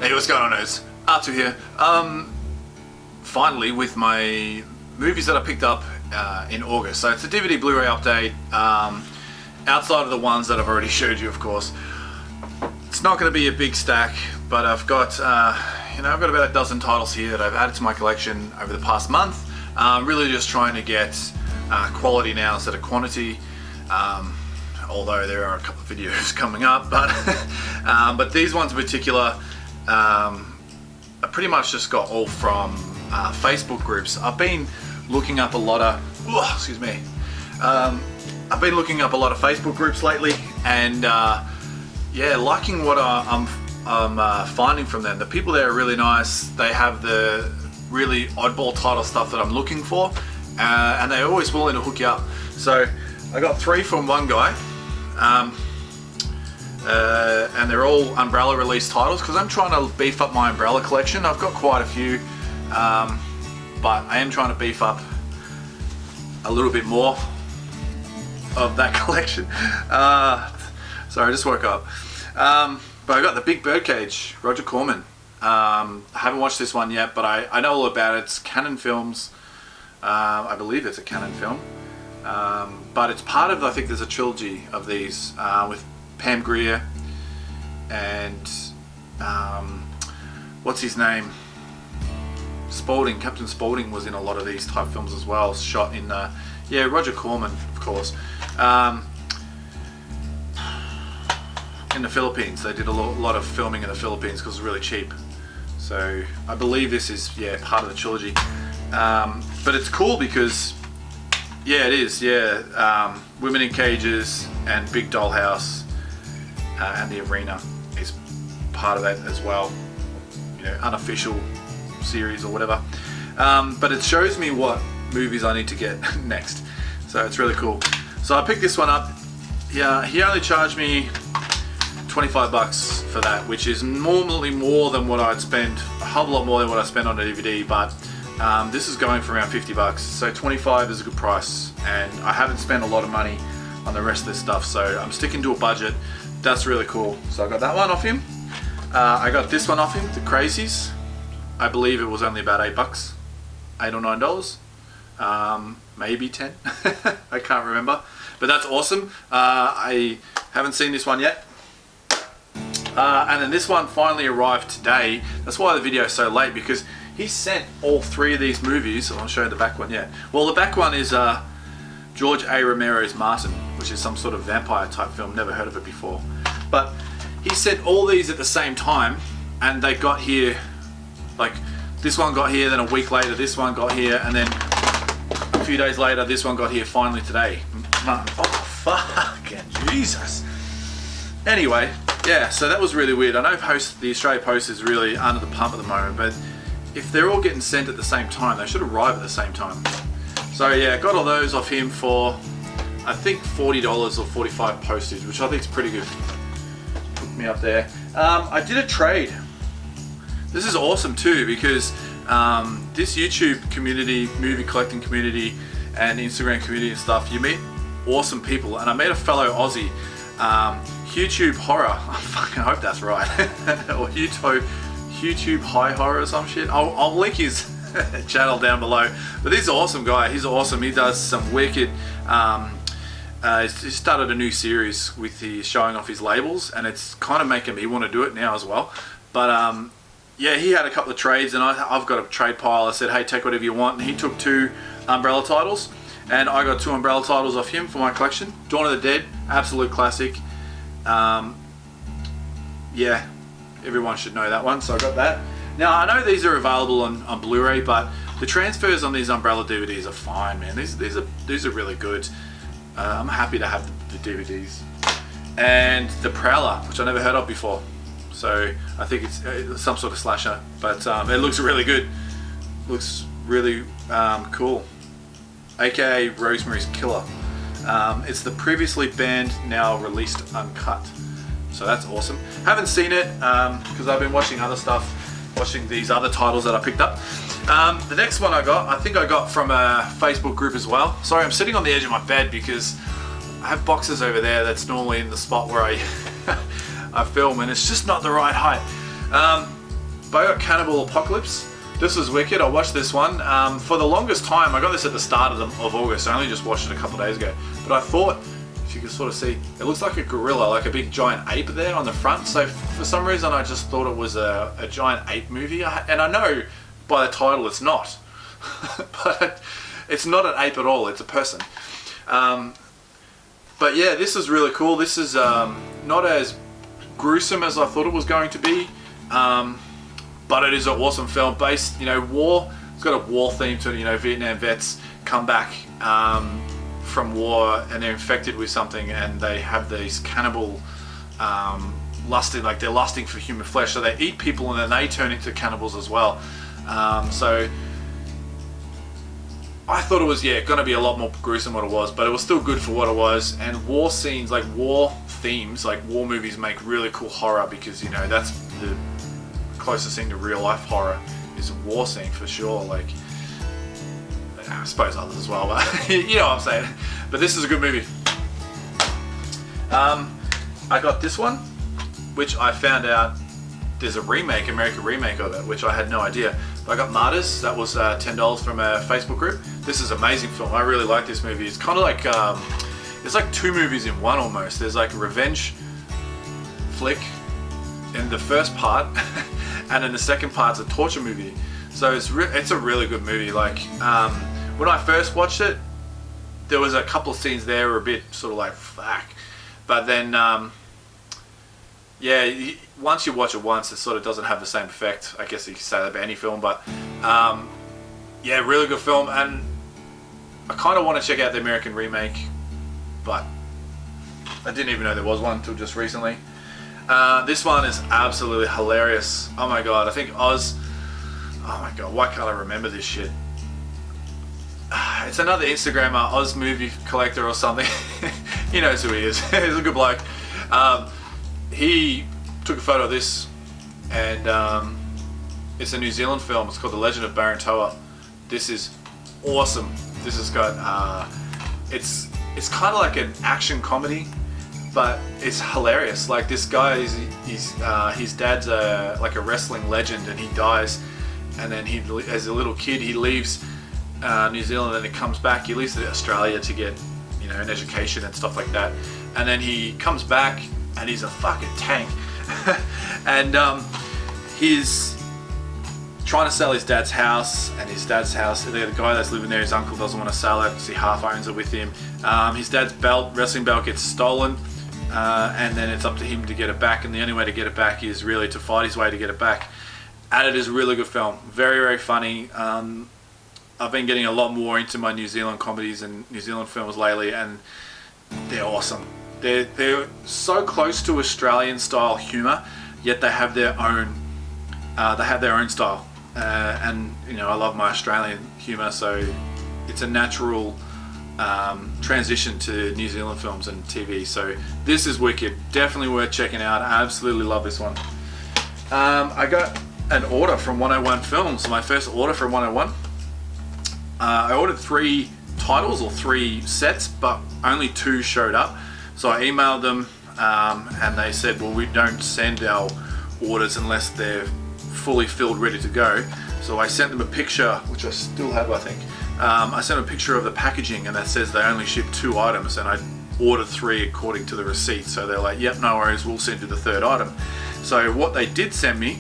Hey, what's going on, nerds? Artu here. Finally, with my movies that I picked up in August. So it's a DVD Blu-ray update, outside of the ones that I've already showed you, of course. It's not going to be a big stack, but I've got, I've got about a dozen titles here that I've added to my collection over the past month. Really just trying to get quality now instead of quantity. Although there are a couple of videos coming up, but these ones in particular, I pretty much just got all from Facebook groups. I've been looking up a lot of, I've been looking up a lot of Facebook groups lately, and yeah, liking what I'm finding from them. The people there are really nice. They have the really oddball title stuff that I'm looking for, and they're always willing to hook you up. So I got 3 from one guy. And they're all Umbrella release titles because I'm trying to beef up my Umbrella collection. I've got quite a few, but I am trying to beef up a little bit more of that collection. Sorry, I just woke up. But I got The Big Birdcage, Roger Corman. I haven't watched this one yet, but I know all about it. It's Canon Films. I believe it's a Canon film. But it's part of, I think there's a trilogy of these with Pam Grier and what's his name? Spaulding. Captain Spaulding was in a lot of these type films as well. Shot in Roger Corman, of course. In the Philippines, they did a lot of filming in the Philippines because it's really cheap. So I believe this is part of the trilogy. But it's cool because it is. Women in Cages and Big Dollhouse. And the Arena is part of that as well, unofficial series or whatever. But it shows me what movies I need to get next, so it's really cool. So I picked this one up. Yeah, he only charged me 25 bucks for that, which is normally more than what I'd spend, a whole lot more than what I spend on a DVD, but this is going for around 50 bucks, so 25 is a good price, and I haven't spent a lot of money on the rest of this stuff, so I'm sticking to a budget. That's really cool. So I got that one off him. I got this one off him, The Crazies. I believe it was only about $8, $8 or $9, maybe 10. I can't remember, but that's awesome. I haven't seen this one yet. And then this one finally arrived today. That's why the video is so late, because he sent all 3 of these movies. I'll show you the back one yet. Well, the back one is George A. Romero's Martin, which is some sort of vampire type film. Never heard of it before. But he sent all these at the same time, and they got here, like this one got here, then a week later this one got here, and then a few days later this one got here finally today. Oh fucking Jesus. Anyway, yeah, so that was really weird. I know the Australia Post is really under the pump at the moment, but if they're all getting sent at the same time, they should arrive at the same time. So yeah, got all those off him for, I think $40 or $45 postage, which I think is pretty good. Hooked me up there. I did a trade. This is awesome too, because this YouTube community, movie collecting community, and Instagram community and stuff, you meet awesome people. And I met a fellow Aussie, YouTube Horror. I fucking hope that's right. Or YouTube High Horror or some shit. I'll link his channel down below. But this is an awesome guy. He's awesome. He does some wicked. He started a new series with the showing off his labels, and it's kind of making me want to do it now as well. But yeah, he had a couple of trades, and I've got a trade pile. I said, hey, take whatever you want, and he took 2 Umbrella titles, and I got 2 Umbrella titles off him for my collection. Dawn of the Dead, absolute classic. Yeah, everyone should know that one, so I got that. Now, I know these are available on Blu-ray, but the transfers on these Umbrella DVDs are fine, man. These are really good. I'm happy to have the DVDs. And The Prowler, which I never heard of before. So I think it's some sort of slasher, but it looks really good. Looks really cool. AKA Rosemary's Killer. It's the previously banned, now released uncut. So that's awesome. Haven't seen it because I've been watching other stuff, watching these other titles that I picked up. The next one I think I got from a Facebook group as well. Sorry, I'm sitting on the edge of my bed because I have boxes over there that's normally in the spot where I film, and it's just not the right height. But I got Cannibal Apocalypse. This was wicked. I watched this one. For the longest time, I got this at the start of August. I only just watched it a couple of days ago. But I thought, if you can sort of see, it looks like a gorilla, like a big giant ape there on the front. So for some reason, I just thought it was a giant ape movie. And I know by the title it's not. But it's not an ape at all. It's a person. But yeah, this is really cool. This is not as gruesome as I thought it was going to be. But it is an awesome film based, war. It's got a war theme to it. Vietnam vets come back from war and they're infected with something, and they have these cannibal they're lusting for human flesh. So they eat people and then they turn into cannibals as well. So I thought it was going to be a lot more gruesome than what it was, but it was still good for what it was. And war scenes, like war themes, like war movies make really cool horror, because that's the closest thing to real life horror is a war scene for sure. Like, I suppose others as well, but you know what I'm saying. But this is a good movie. I got this one, which I found out there's a American remake of it, which I had no idea. But I got Martyrs. That was $10 from a Facebook group. This is an amazing film. I really like this movie. It's kind of like it's like two movies in one almost. There's like a revenge flick in the first part, and then the second part's a torture movie. So it's a really good movie. Like when I first watched it, there was a couple of scenes there were a bit sort of like fuck, but then once you watch it once, it sort of doesn't have the same effect. I guess you could say that about any film, but really good film. And I kind of want to check out the American remake, but I didn't even know there was one until just recently. This one is absolutely hilarious. Oh my god, I think Oz. Oh my god, why can't I remember this shit? It's another Instagrammer, Oz Movie Collector or something. He knows who he is. He's a good bloke. He took a photo of this, and it's a New Zealand film. It's called The Legend of Barontoa. This is awesome. This has got it's kind of like an action comedy, but it's hilarious. Like, this guy is his dad's like a wrestling legend, and he dies, and then he, as a little kid, he leaves New Zealand, and he comes back. He leaves to Australia to get an education and stuff like that, and then he comes back and he's a fucking tank. And he's trying to sell his dad's house, and his dad's house, the guy that's living there, his uncle doesn't want to sell it because he half owns it with him. His dad's wrestling belt gets stolen, and then it's up to him to get it back, and the only way to get it back is really to fight his way to get it back. And it is a really good film, very, very funny. I've been getting a lot more into my New Zealand comedies and New Zealand films lately, and they're awesome. They're so close to Australian style humour, yet they have their own style. And I love my Australian humour, so it's a natural transition to New Zealand films and TV. So this is wicked, definitely worth checking out. I absolutely love this one. I got an order from 101 Films, my first order from 101. I ordered 3 titles or 3 sets, but only 2 showed up. So I emailed them, and they said, well, we don't send our orders unless they're fully filled, ready to go. So I sent them a picture, which I still have, I think. I sent a picture of the packaging, and that says they only ship 2 items, and I ordered 3 according to the receipt. So they're like, yep, no worries, we'll send you the 3rd item. So what they did send me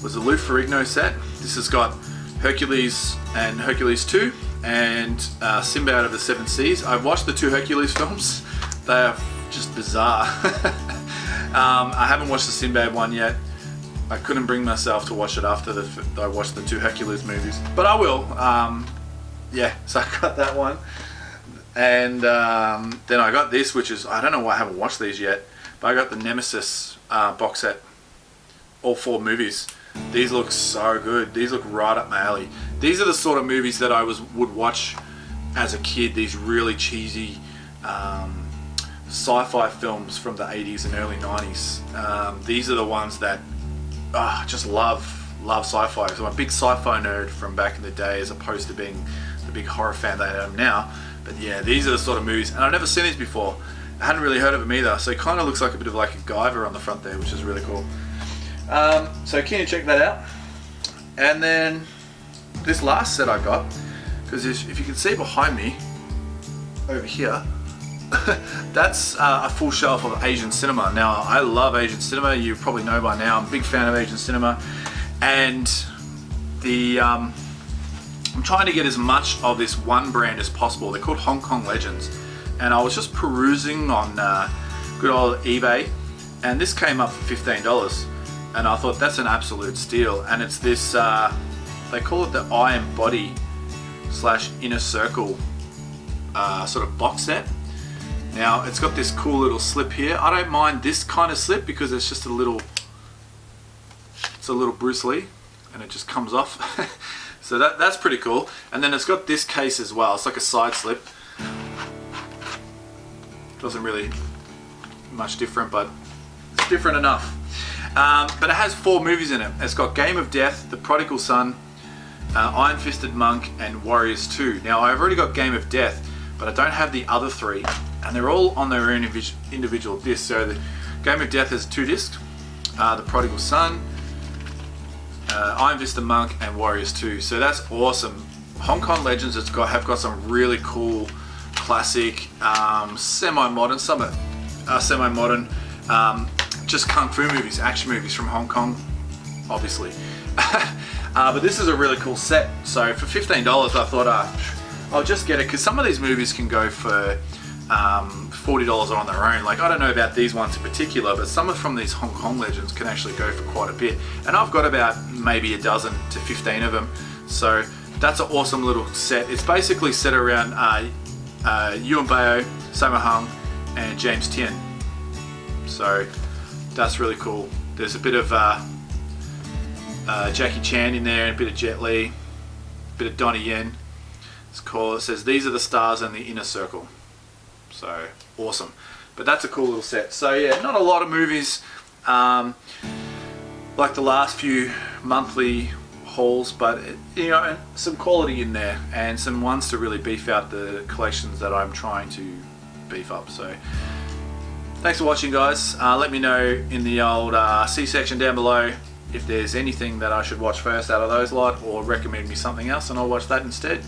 was a Lou Ferrigno set. This has got Hercules and Hercules 2 and Sinbad of the Seven Seas. I've watched the 2 Hercules films. They are just bizarre. I haven't watched the Sinbad one yet. I couldn't bring myself to watch it after I watched the 2 Hercules movies, but I will. So I got that one, and then I got this, which is, I don't know why I haven't watched these yet, but I got the Nemesis box set, all 4 movies. These look so good. These look right up my alley. These are the sort of movies that I would watch as a kid. These really cheesy sci-fi films from the 80s and early 90s. These are the ones that just love sci-fi. So I'm a big sci-fi nerd from back in the day, as opposed to being the big horror fan that I am now. But yeah, these are the sort of movies, and I've never seen these before. I hadn't really heard of them either, so it kind of looks like a bit of like a Guyver on the front there, which is really cool. So can you check that out? And then this last set I got, because if you can see behind me over here, that's a full shelf of Asian cinema. Now, I love Asian cinema. You probably know by now, I'm a big fan of Asian cinema. And I'm trying to get as much of this one brand as possible. They're called Hong Kong Legends. And I was just perusing on good old eBay, and this came up for $15. And I thought that's an absolute steal. And it's this, they call it the Eye and Body / Inner Circle sort of box set. Now, it's got this cool little slip here. I don't mind this kind of slip because it's just a little Bruce Lee, and it just comes off. So that's pretty cool. And then it's got this case as well. It's like a side slip. Doesn't really much different, but it's different enough. But it has 4 movies in it. It's got Game of Death, The Prodigal Son, Iron Fisted Monk, and Warriors 2. Now, I've already got Game of Death, but I don't have the other 3, and they're all on their own individual discs. So the Game of Death has 2 discs, The Prodigal Son, Iron Fisted Monk, and Warriors 2. So that's awesome. Hong Kong Legends have got some really cool classic, semi-modern, some are semi-modern, just kung fu movies, action movies from Hong Kong, obviously. But this is a really cool set. So for $15, I thought I'll just get it, because some of these movies can go for $40 on their own. Like, I don't know about these ones in particular, but some from these Hong Kong Legends can actually go for quite a bit. And I've got about maybe a dozen to 15 of them. So that's an awesome little set. It's basically set around Yuen Bao, Sammo Hung, and James Tien. So that's really cool. There's a bit of Jackie Chan in there, and a bit of Jet Li, a bit of Donnie Yen. It says these are the stars in the inner circle. So awesome. But that's a cool little set. So yeah, not a lot of movies like the last few monthly hauls, but you know, some quality in there, and some ones to really beef out the collections that I'm trying to beef up. So thanks for watching, guys. Let me know in the old C section down below if there's anything that I should watch first out of those lot, or recommend me something else and I'll watch that instead.